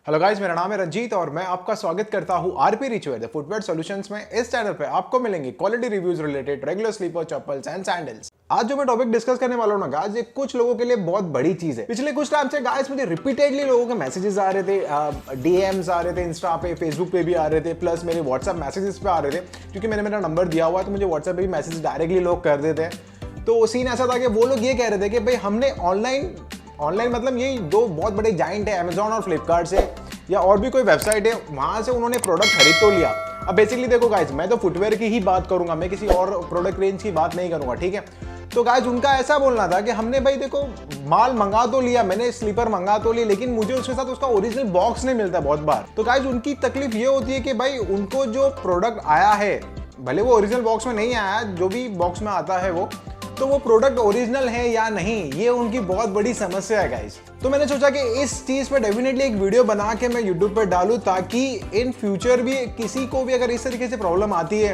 Hello guys, मेरा नाम है रंजीत और मैं आपका स्वागत करता हूं RP Richware the footwear solutions में। इस चैनल पे आपको मिलेंगे quality reviews related regular slipper chappals and sandals. आज जो मैं टॉपिक डिस्कस करने वाला हूं ना गाइस, ये कुछ लोगों के लिए बहुत बड़ी चीज है। पिछले कुछ टाइम से गाइस मुझे रिपीटेडली लोगों के मैसेजेस आ रहे थे, डीएम्स आ रहे थे, इंस्टा पे, फेसबुक पे भी आ रहे थे, प्लस मेरे व्हाट्सएप मैसेजेस पे आ रहे थे। क्योंकि मैंने मेरा नंबर दिया हुआ है तो मुझे व्हाट्सएप पे भी मैसेज डायरेक्टली लोग कर देते हैं। तो सीन ऐसा था कि वो लोग ये कह रहे थे कि भाई हमने ऑनलाइन मतलब यही दो बहुत बड़े जाइंट है, अमेजॉन और फ्लिपकार्ट से या और भी कोई वेबसाइट है, वहां से उन्होंने प्रोडक्ट खरीद तो लिया। अब बेसिकली देखो गाइज, मैं तो फुटवेयर की ही बात करूंगा, मैं किसी और प्रोडक्ट रेंज की बात नहीं करूंगा, ठीक है। तो गाइज उनका ऐसा बोलना था कि हमने भाई देखो माल मंगा तो लिया, मैंने स्लीपर मंगा तो लिया, लेकिन मुझे उसके साथ उसका ओरिजिनल बॉक्स नहीं मिलता बहुत बार। तो गाइज उनकी तकलीफ ये होती है कि भाई उनको जो प्रोडक्ट आया है, भले वो ओरिजिनल बॉक्स में नहीं आया, जो भी बॉक्स में आता है वो वो प्रोडक्ट ओरिजिनल है या नहीं, ये उनकी बहुत बड़ी समस्या है गाइस। तो मैंने सोचा कि इस चीज पे डेफिनेटली एक वीडियो बना के मैं यूट्यूब पे डालूं, ताकि इन फ्यूचर भी किसी को भी अगर इस तरीके से प्रॉब्लम आती है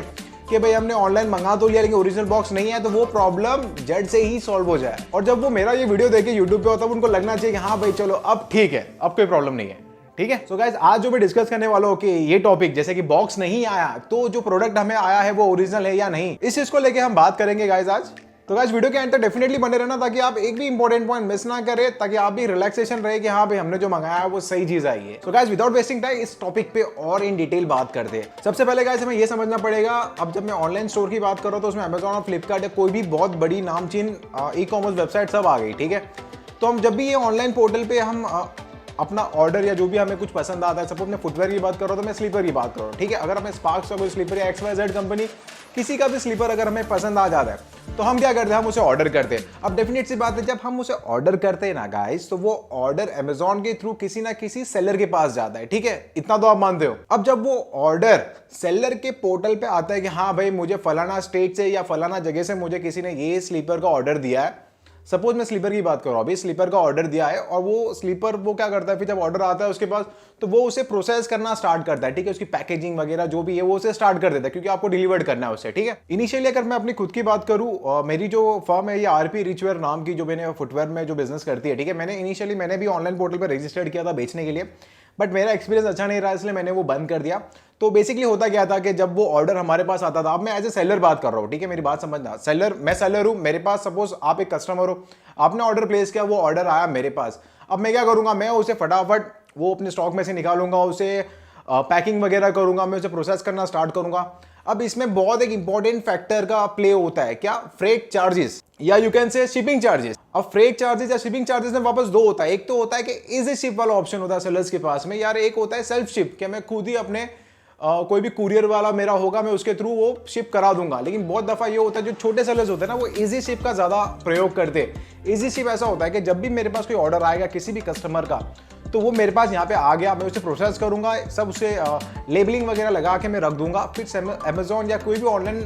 कि भाई हमने ऑनलाइन मंगा तो लिया लेकिन ओरिजिनल बॉक्स नहीं है, तो वो प्रॉब्लम जड़ से ही सॉल्व हो जाए। और जब वो मेरा ये वीडियो देखे यूट्यूब पे हो तब उनको लगना चाहिए कि हाँ भाई चलो अब ठीक है, अब कोई प्रॉब्लम नहीं है, ठीक है। सो गाइस, आज जो मैं डिस्कस करने वाला हूं कि ये टॉपिक, जैसे कि बॉक्स नहीं आया तो जो प्रोडक्ट हमें आया है वो ओरिजिनल है या नहीं, इस चीज को लेके हम बात करेंगे गाइस आज। तो गाइस वीडियो के एंड तक डेफिनेटली बने रहना, ताकि आप एक भी इंपॉर्टेंट पॉइंट मिस ना करें, ताकि आप भी रिलैक्सेशन रहे कि हाँ भाई हमने जो मंगाया है वो सही चीज आई है। तो गाइस विदाउट वेस्टिंग टाइम इस टॉपिक पे और इन डिटेल बात करते हैं। सबसे पहले गाइस हमें ये समझना पड़ेगा, अब जब मैं ऑनलाइन स्टोर की बात कर रहा हूं तो उसमें अमेजॉन और फ्लिपकार्ट या कोई भी बहुत बड़ी नामचीन ई कॉमर्स वेबसाइट सब आ गई, ठीक है। तो हम जब भी ये ऑनलाइन पोर्टल पे हम अपना ऑर्डर या जो भी हमें कुछ पसंद आता है, सपोज मैं फुटवेयर की बात कर रहा हूं तो मैं स्लीपर की बात कर रहा हूं, ठीक है। अगर हमें स्पार्क्स का कोई स्लीपर या XYZ कंपनी किसी का भी स्लीपर अगर हमें पसंद आ जाता है तो हम क्या करते हैं, हम उसे ऑर्डर करते हैं। अब डेफिनेट सी बात है, जब हम उसे ऑर्डर करते हैं ना गाइस, तो वो ऑर्डर अमेजॉन के थ्रू किसी ना किसी सेलर के पास जाता है, ठीक है, इतना तो आप मानते हो। अब जब वो ऑर्डर सेलर के पोर्टल पे आता है कि हाँ भाई मुझे फलाना स्टेट से या फलाना जगह से मुझे किसी ने ये स्लीपर का ऑर्डर दिया है, सपोज मैं स्लीपर की बात कर रहा हूं, अभी स्लीपर का ऑर्डर दिया है, और वो स्लीपर वो क्या करता है, फिर जब ऑर्डर आता है उसके पास तो वो उसे प्रोसेस करना स्टार्ट करता है, ठीक है। उसकी पैकेजिंग वगैरह जो भी है वो उसे स्टार्ट कर देता है, क्योंकि आपको डिलीवर्ड करना है उसे, ठीक है। इनिशियली अगर मैं अपनी खुद की बात करूं, मेरी जो फर्म है ये आरपी रिचवेयर नाम की, जो मैंने फुटवेयर में जो बिजनेस करती है, ठीक है। मैंने भी ऑनलाइन पोर्टल पर रजिस्टर्ड किया था बेचने के लिए, बट मेरा एक्सपीरियंस अच्छा नहीं रहा, इसलिए मैंने वो बंद कर दिया। तो बेसिकली होता क्या था कि जब वो ऑर्डर हमारे पास आता था, अब मैं एज ए सेलर बात कर रहा हूँ, ठीक है, मेरी बात समझना, मैं सेलर हूँ, मेरे पास सपोज आप एक कस्टमर हो, आपने ऑर्डर प्लेस किया, वो ऑर्डर आया मेरे पास। अब मैं क्या करूंगा, मैं उसे फटाफट वो अपने स्टॉक में से निकालूंगा, उसे पैकिंग वगैरह करूंगा, मैं उसे प्रोसेस करना स्टार्ट करूंगा। अब इसमें बहुत एक इंपॉर्टेंट फैक्टर का प्ले होता है, क्या, फ्रेट चार्जेस या you can say shipping charges. अब फ्रेट चार्जेस या शिपिंग चार्जेस में वापस दो होता है, एक तो होता है कि इजी शिप वाला ऑप्शन होता है सेलर्स के पास में यार, एक होता है सेल्फ शिप, कि मैं खुद ही अपने कोई भी कुरियर वाला मेरा होगा, मैं उसके थ्रू वो शिप करा दूंगा। लेकिन बहुत दफा ये होता है, जो छोटे सेलर्स होते हैं ना, वो इजी शिप का ज्यादा प्रयोग करते हैं। इजी शिप ऐसा होता है कि जब भी मेरे पास कोई ऑर्डर आएगा किसी भी कस्टमर का, तो वो मेरे पास यहाँ पे आ गया, मैं उसे प्रोसेस करूंगा, सब उसे लेबलिंग वगैरह लगा के मैं रख दूंगा, फिर अमेजॉन या कोई भी ऑनलाइन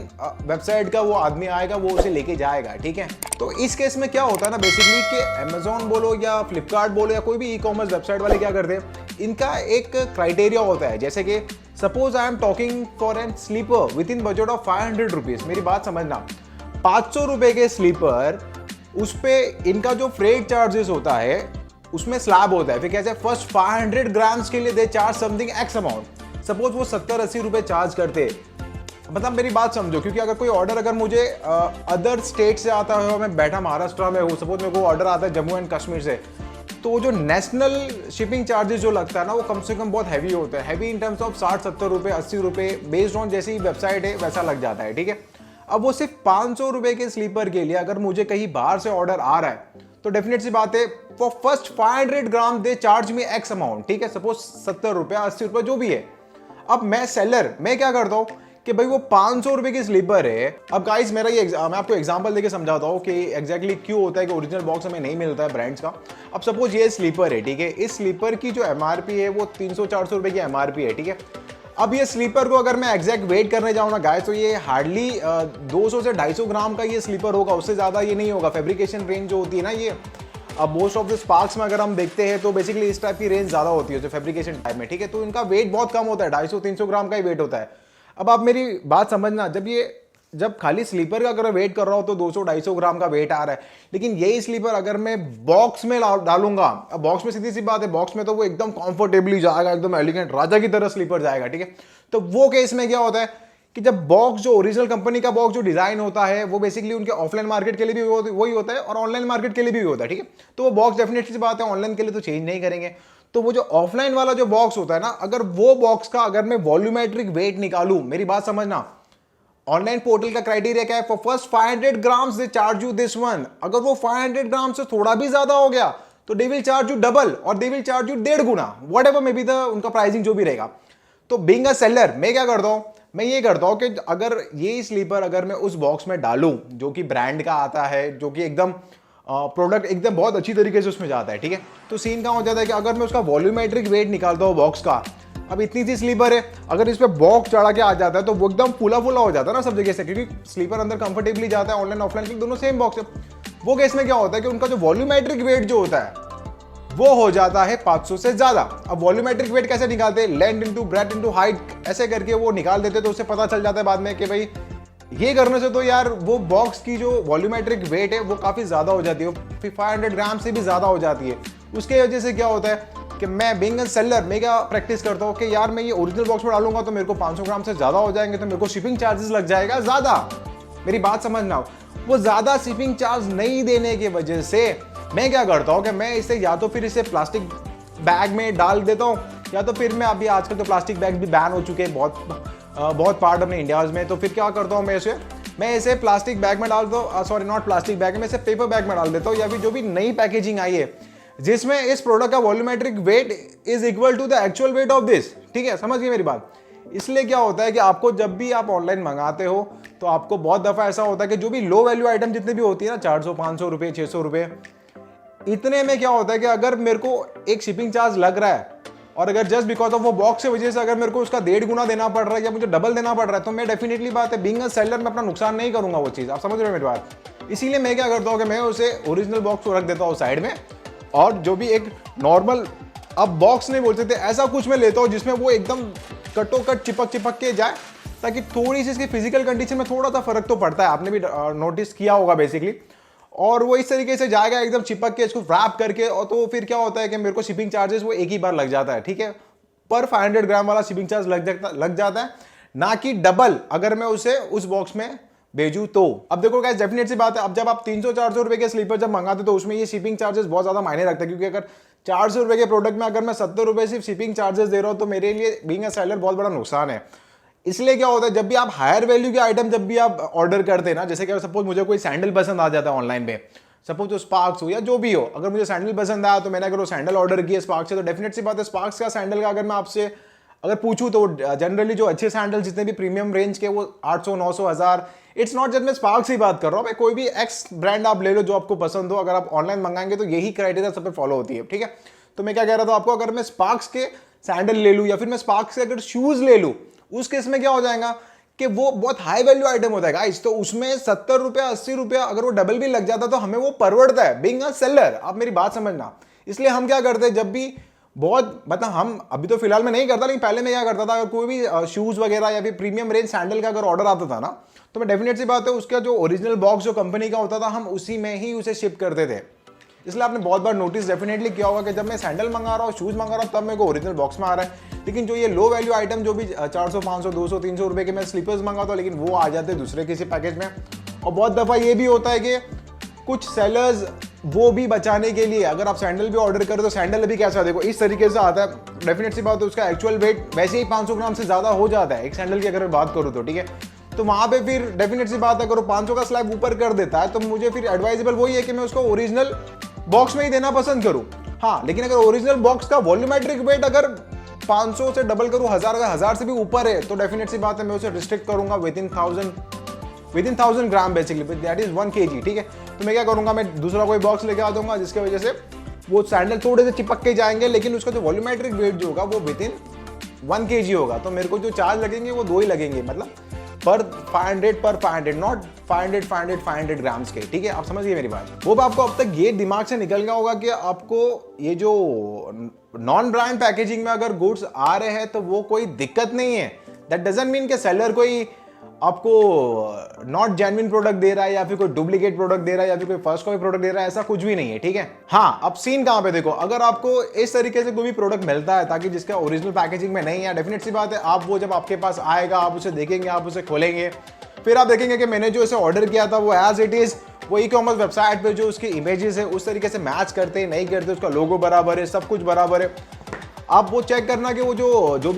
वेबसाइट का वो आदमी आएगा, वो उसे लेके जाएगा, ठीक है। तो इस केस में क्या होता है ना बेसिकली, कि अमेजॉन बोलो या फ्लिपकार्ट बोलो या कोई भी ई कॉमर्स वेबसाइट वाले क्या करते हैं, इनका एक क्राइटेरिया होता है, जैसे कि suppose I am talking for an slipper with in budget of 500 rupees. मेरी बात समझना, 500 रुपए के स्लीपर, उस पे इनका जो फ्रेट चार्जेस होता है उसमें स्लैब होता है, फिर कैसे फर्स्ट 500 ग्राम्स के लिए they charge something x amount. Suppose वो 70-80 रुपए चार्ज करते, मतलब मेरी बात समझो, क्योंकि अगर कोई ऑर्डर अगर मुझे अदर स्टेट से आता है, मैं बैठा महाराष्ट्र में हूँ, सपोज मेरे को ऑर्डर आता है जम्मू एंड कश्मीर से, तो वो जो नेशनल शिपिंग चार्जेस जो लगता है ना, वो कम से कम बहुत हैवी होता है, हैवी इन टर्म्स ऑफ 60-70 रुपए, 80 रुपए, बेस्ड ऑन जैसी वेबसाइट है वैसा लग जाता है, ठीक है। अब वो सिर्फ 500 रुपए के स्लीपर के लिए अगर मुझे कहीं बाहर से ऑर्डर आ रहा है, तो डेफिनेट सी बात है, for first 500 gram they charge में एक्स अमाउंट, ठीक है, सपोज 70 रुपए, 80 रुपए जो भी है। अब मैं सेलर, मैं क्या करता हूं कि भाई वो 500 रुपए की स्लीपर है। अब गाइस मेरा ये मैं आपको एग्जांपल देके समझाता हूँ कि एग्जैक्टली क्यों होता है कि ओरिजिनल बॉक्स हमें नहीं मिलता है ब्रांड्स का। अब सपोज ये स्लीपर है, ठीक है, इस स्लीपर की जो एमआरपी है वो 300-400 रुपए की एमआरपी है, ठीक है। अब ये स्लीपर को अगर मैं एग्जैक्ट वेट करने जाऊँ ना गाइस, तो ये हार्डली 200 से 250 ग्राम का ये स्लीपर होगा, उससे ज्यादा ये नहीं होगा। फैब्रिकेशन रेंज जो होती है ना, ये अब मोस्ट ऑफ द स्पार्क्स में अगर हम देखते हैं तो बेसिकली इस टाइप की रेंज ज्यादा होती है जो फैब्रिकेशन टाइप में, ठीक है। तो इनका वेट बहुत कम होता है, 250-300 ग्राम का ही वेट होता है। अब आप मेरी बात समझना, जब ये जब खाली स्लीपर का अगर वेट कर रहा हूं तो 200-250 ग्राम का वेट आ रहा है, लेकिन यही स्लीपर अगर मैं बॉक्स में डालूंगा, बॉक्स में सीधी सी बात है, बॉक्स में तो वो एकदम कंफर्टेबली जाएगा, एकदम एलिगेंट राजा की तरह स्लीपर जाएगा, ठीक है। तो वो केस में क्या होता है कि जब बॉक्स जो ओरिजिनल कंपनी का बॉक्स जो डिजाइन होता है वो बेसिकली उनके ऑफलाइन मार्केट के लिए भी वही होता है और ऑनलाइन मार्केट के लिए भी होता है, ठीक है। तो वो बॉक्स डेफिनेटली सी बात है ऑनलाइन के लिए तो चेंज नहीं करेंगे। तो वो जो ऑफलाइन वाला जो बॉक्स होता है ना, अगर वो बॉक्स का अगर मैं वॉल्यूमेट्रिक वेट निकालूं, मेरी बात समझना, ऑनलाइन पोर्टल का क्राइटेरिया क्या है, for first 500 grams they charge you this one. अगर वो 500 ग्राम से थोड़ा भी ज्यादा हो गया तो they will charge you double और दे विल चार्ज यू 1.5 गुना, whatever may be the उनका प्राइसिंग जो भी रहेगा। तो बीइंग अ सेलर मैं क्या करता हूं, मैं ये करता हूं कि अगर ये स्लीपर अगर मैं उस बॉक्स में डालूं जो कि ब्रांड का आता है, जो कि एकदम प्रोडक्ट एकदम बहुत अच्छी तरीके से उसमें जाता है, ठीक है। तो सीन क्या हो जाता है कि अगर मैं उसका वॉल्यूमेट्रिक वेट निकालता हूं बॉक्स का, अब इतनी सी स्लीपर है, अगर इस पे बॉक्स चढ़ा के आ जाता है तो वो एकदम फुला फुला हो जाता है ना सब जगह से, क्योंकि स्लीपर अंदर कंफर्टेबली जाता है, ऑनलाइन ऑफलाइन के दोनों सेम बॉक्स है। वो केस में क्या होता है कि उनका जो वॉल्यूमेट्रिक वेट जो होता है वो हो जाता है 500 से ज्यादा। अब वॉल्यूमेट्रिक वेट कैसे निकालते हैं, length into breadth into height ऐसे करके वो निकाल देते, तो उससे पता चल जाता है बाद में कि भाई ये करने से तो यार वो बॉक्स की जो वॉल्यूमेट्रिक वेट है वो काफी ज्यादा हो जाती है, 500 ग्राम से भी ज्यादा हो जाती है। उसके वजह से क्या होता है कि मैं बीइंग अ सेलर मैं क्या प्रैक्टिस करता हूँ कि यार मैं ये ओरिजिनल बॉक्स में डालूंगा तो मेरे को 500 ग्राम से ज्यादा हो जाएंगे, तो मेरे को शिपिंग चार्जेस लग जाएगा ज्यादा। मेरी बात समझना, वो ज्यादा शिपिंग चार्ज नहीं देने की वजह से मैं क्या करता हूँ कि मैं इसे या तो फिर इसे प्लास्टिक बैग में डाल देता हूँ, या तो फिर मैं अभी आजकल तो प्लास्टिक बैग भी बैन हो चुके हैं बहुत पार्ट अपने इंडिया में। तो फिर क्या करता हूँ मैं इसे प्लास्टिक बैग में डाल दो, सॉरी नॉट प्लास्टिक बैग में, इसे पेपर बैग में डाल देता हूँ, या फिर जो भी नई पैकेजिंग आई है जिसमें इस प्रोडक्ट का volumetric weight is equal to the actual weight of this, ठीक है, समझ गए मेरी बात। इसलिए क्या होता है कि आपको जब भी आप ऑनलाइन मंगाते हो तो आपको बहुत दफा ऐसा होता है कि जो भी लो वैल्यू आइटम जितने भी होती है ना, 400-500 रुपए 600 रुपए, इतने में क्या होता है कि अगर मेरे को एक शिपिंग चार्ज लग रहा है और अगर जस्ट बिकॉज ऑफ वो बॉक्स की वजह से अगर मेरे को उसका 1.5 गुना देना पड़ रहा है या मुझे डबल देना पड़ रहा है, तो मैं डेफिनेटली बात है बीइंग अ सेलर में अपना नुकसान नहीं करूंगा वो चीज, आप समझ रहे हो मेरी बात। इसीलिए मैं क्या करता हूँ कि मैं उसे ओरिजिनल बॉक्स को रख देता हूँ साइड में, और जो भी एक नॉर्मल, अब बॉक्स नहीं बोलते थे, ऐसा कुछ मैं लेता हूँ जिसमें वो एकदम कटो कट चिपक के जाए, ताकि थोड़ी सी इसकी फिजिकल कंडीशन में थोड़ा सा फर्क तो पड़ता है, आपने भी नोटिस किया होगा बेसिकली। और वो इस तरीके से जाएगा एकदम चिपक के, इसको रैप करके, और तो फिर क्या होता है कि मेरे को शिपिंग चार्जेस वो एक ही बार लग जाता है, ठीक है, पर 500 ग्राम वाला शिपिंग चार्ज लग जाता है, ना कि डबल अगर मैं उसे उस बॉक्स में भेजू तो। अब देखो गाइस, डेफिनेट सी बात है, अब जब आप 300-400 रुपए के स्लीपर जब मंगाते तो उसमें ये शिपिंग चार्जेस बहुत ज्यादा मायने रखते हैं, क्योंकि अगर 400 रुपए के प्रोडक्ट में अगर मैं 70 रुपए सिर्फ शिपिंग चार्जेस दे रहा हूं तो मेरे लिए बीइंग अ सेलर बहुत बड़ा नुकसान है। इसलिए क्या होता है, जब भी आप हायर वैल्यू के आइटम जब भी आप ऑर्डर करते हैं ना, जैसे कि सपोज मुझे कोई सैंडल पसंद आ जाता है ऑनलाइन पे, सपोज तो स्पार्क्स हो या जो भी हो, अगर मुझे सैंडल पसंद आया तो मैंने अगर वो सैंडल ऑर्डर किया स्पार्क्स से, तो डेफिनेट सी बात है स्पार्क्स का सैंडल का अगर मैं आपसे अगर पूछूं तो जनरली जो अच्छे सैंडल जितने भी प्रीमियम रेंज के वो 800-900-1000, इट्स नॉट जस्ट मैं स्पार्क्स ही बात कर रहा हूं, मैं कोई भी एक्स ब्रांड आप ले लो जो आपको पसंद हो, अगर आप ऑनलाइन मंगाएंगे तो यही क्राइटेरिया सब पे फॉलो होती है, ठीक है। तो मैं क्या कह रहा था आपको, अगर मैं स्पार्क्स के सैंडल ले लूं या फिर मैं स्पार्क्स के अगर शूज ले लूं, उस केस में क्या हो जाएगा कि वो बहुत हाई वैल्यू आइटम होता है गाइस, तो उसमें 70 रुपया 80 रुपया अगर वो डबल भी लग जाता तो हमें वो परवड़ता है बीइंग अ सेलर, आप मेरी बात समझना। इसलिए हम क्या करते हैं, जब भी बहुत मतलब हम अभी तो फिलहाल में नहीं करता, लेकिन पहले मैं क्या करता था, अगर कोई भी शूज वगैरह या फिर प्रीमियम रेंज सैंडल का अगर ऑर्डर आता था ना, तो मैं डेफिनेट सी बात है उसका जो ओरिजिनल बॉक्स जो कंपनी का होता था हम उसी में ही उसे शिप करते थे। इसलिए आपने बहुत बार नोटिस डेफिनेटली किया होगा कि जब मैं सैंडल मंगा रहा हूँ, शूज मंगा रहा हूँ, तब मेरे को ओरिजिनल बॉक्स में आ रहा है, लेकिन जो ये लो वैल्यू आइटम जो भी 400 500 200 300 रुपए के मैं स्लीपर्स मंगाता हूँ, लेकिन वो आ जाते हैं दूसरे किसी पैकेज में। और बहुत दफा ये भी होता है कि कुछ सेलर्स वो भी बचाने के लिए, अगर आप सैंडल भी ऑर्डर करें तो सैंडल भी कैसा देखो इस तरीके से आता है, डेफिनेट सी बात है उसका एक्चुअल वेट वैसे ही 500 ग्राम से ज्यादा हो जाता है एक सैंडल की अगर मैं बात करूँ तो, ठीक है। तो वहां पे फिर डेफिनेट सी बात है, अगर वो 500 का स्लैब ऊपर कर देता है तो मुझे फिर एडवाइजेबल वही है कि मैं उसको ओरिजिनल बॉक्स में ही देना पसंद करूं। हाँ, लेकिन अगर ओरिजिनल बॉक्स का वॉल्यूमेट्रिक वेट अगर 500 से डबल करूं, 1000 से भी ऊपर है, तो डेफिनेट सी बात है मैं उसे रिस्ट्रिक्ट करूंगा with in 1000 gram basically, that is 1 kg, ठीक है। तो मैं क्या करूंगा, मैं दूसरा कोई बॉक्स लेके आ दूंगा जिसकी वजह से वो सैंडल थोड़े से चिपक के जाएंगे, लेकिन उसका जो वॉल्यूमेट्रिक वेट जो होगा वो विद इन 1 kg होगा। तो मेरे को जो चार्ज लगेंगे वो 2 ही लगेंगे, मतलब पर 500 नॉट 500 ग्राम्स के, ठीक है, आप समझिए मेरी बात। वो आपको अब तक ये दिमाग से निकल गया होगा कि आपको ये जो नॉन ब्रांड पैकेजिंग में अगर गुड्स आ रहे हैं तो वो कोई दिक्कत नहीं है, दैट डजंट मीन कि सेलर कोई आपको नॉट जेन्युइन प्रोडक्ट दे रहा है या फिर कोई डुप्लीकेट प्रोडक्ट दे रहा है या फिर कोई फर्स्ट कॉपी प्रोडक्ट दे रहा है, ऐसा कुछ भी नहीं है, ठीक है। हाँ, अब सीन कहां पे देखो, अगर आपको इस तरीके से कोई भी प्रोडक्ट मिलता है ताकि जिसका ओरिजिनल पैकेजिंग में नहीं है, डेफिनेट सी बात है आप वो जब आपके पास आएगा आप उसे देखेंगे, आप उसे खोलेंगे, फिर आप देखेंगे कि मैंने जो इसे ऑर्डर किया था वो एज इट इज वो ई कॉमर्स वेबसाइट पे जो उसकी इमेजेस है उस तरीके से मैच करते नहीं करते, उसका लोगो बराबर है, सब कुछ बराबर है। आप वो चेक करना कि वो जो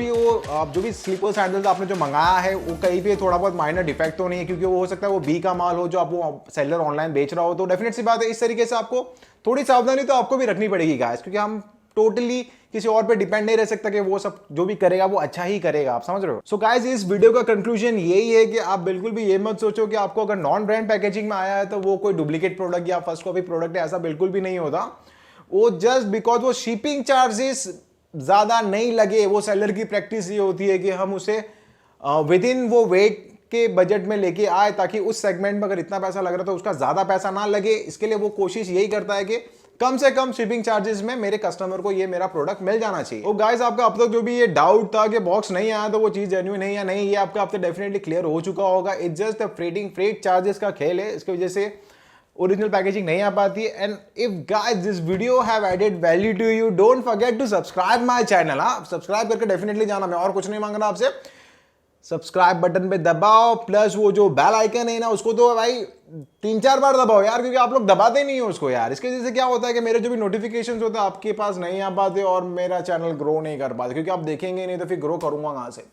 भी स्लीपर सैंडल्स आपने जो मंगाया है वो कहीं पे थोड़ा बहुत माइनर डिफेक्ट तो नहीं है, क्योंकि वो हो सकता है वो बी का माल हो जो आप वो सेलर ऑनलाइन बेच रहा हो। तो डेफिनेट सी बात है इस तरीके से आपको थोड़ी सावधानी तो आपको भी रखनी पड़ेगी गाइस, क्योंकि हम टोटली किसी और पे डिपेंड नहीं रह सकता कि वो सब जो भी करेगा वो अच्छा ही करेगा, आप समझ रहे हो। सो गाइस इस वीडियो का कंक्लूजन यही है कि आप बिल्कुल भी ये मत सोचो कि आपको अगर नॉन ब्रांड पैकेजिंग में आया है तो वो कोई डुप्लीकेट प्रोडक्ट या फर्स्ट कॉपी प्रोडक्ट है, ऐसा बिल्कुल भी नहीं होता। वो जस्ट बिकॉज वो शिपिंग चार्जेस ज्यादा नहीं लगे, वो सेलर की प्रैक्टिस ये होती है कि हम उसे विद इन वो वेट के बजट में लेके आए ताकि उस सेगमेंट में अगर इतना पैसा लग रहा है तो उसका ज्यादा पैसा ना लगे। इसके लिए वो कोशिश यही करता है कि कम से कम शिपिंग चार्जेस में मेरे कस्टमर को ये मेरा प्रोडक्ट मिल जाना चाहिए। तो गाइस आपका अब तक जो भी ये डाउट था कि बॉक्स नहीं आया तो वो चीज जेन्युइन है या नहीं, ये आपका अब तक डेफिनेटली क्लियर हो चुका होगा। इट्स जस्ट फ्रेट चार्जेस का खेल है, इसकी वजह से ओरिजिनल पैकेजिंग नहीं आ पाती है। And if guys this video have added value to you, don't forget to subscribe my channel. हाँ, सब्सक्राइब करके डेफिनेटली जाना, मैं और कुछ नहीं मांग रहा आपसे। सब्सक्राइब बटन पे दबाओ, प्लस वो जो बेल आइकन है ना उसको तो भाई 3-4 बार दबाओ यार, क्योंकि आप लोग दबाते नहीं हो उसको यार। इसके वजह से क्या होता है कि मेरे जो भी नोटिफिकेशंस होते हैं आपके पास नहीं आ पाते और मेरा चैनल ग्रो नहीं कर पाते, क्योंकि आप देखेंगे नहीं तो फिर ग्रो करूंगा कहां से।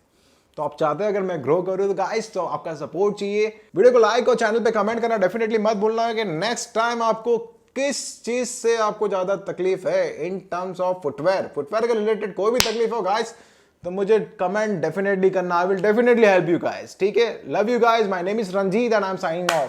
तो आप चाहते हैं अगर मैं ग्रो करूं तो गाइस तो आपका सपोर्ट चाहिए। वीडियो को लाइक और चैनल पे कमेंट करना डेफिनेटली मत भूलना है कि नेक्स्ट टाइम आपको किस चीज से आपको ज्यादा तकलीफ है इन टर्म्स ऑफ फुटवेयर के रिलेटेड कोई भी तकलीफ हो गाइस तो मुझे कमेंट डेफिनेटली करना, I will definitely help you guys, ठीक है। Love you guys, my name is Ranjeet and I am signing of.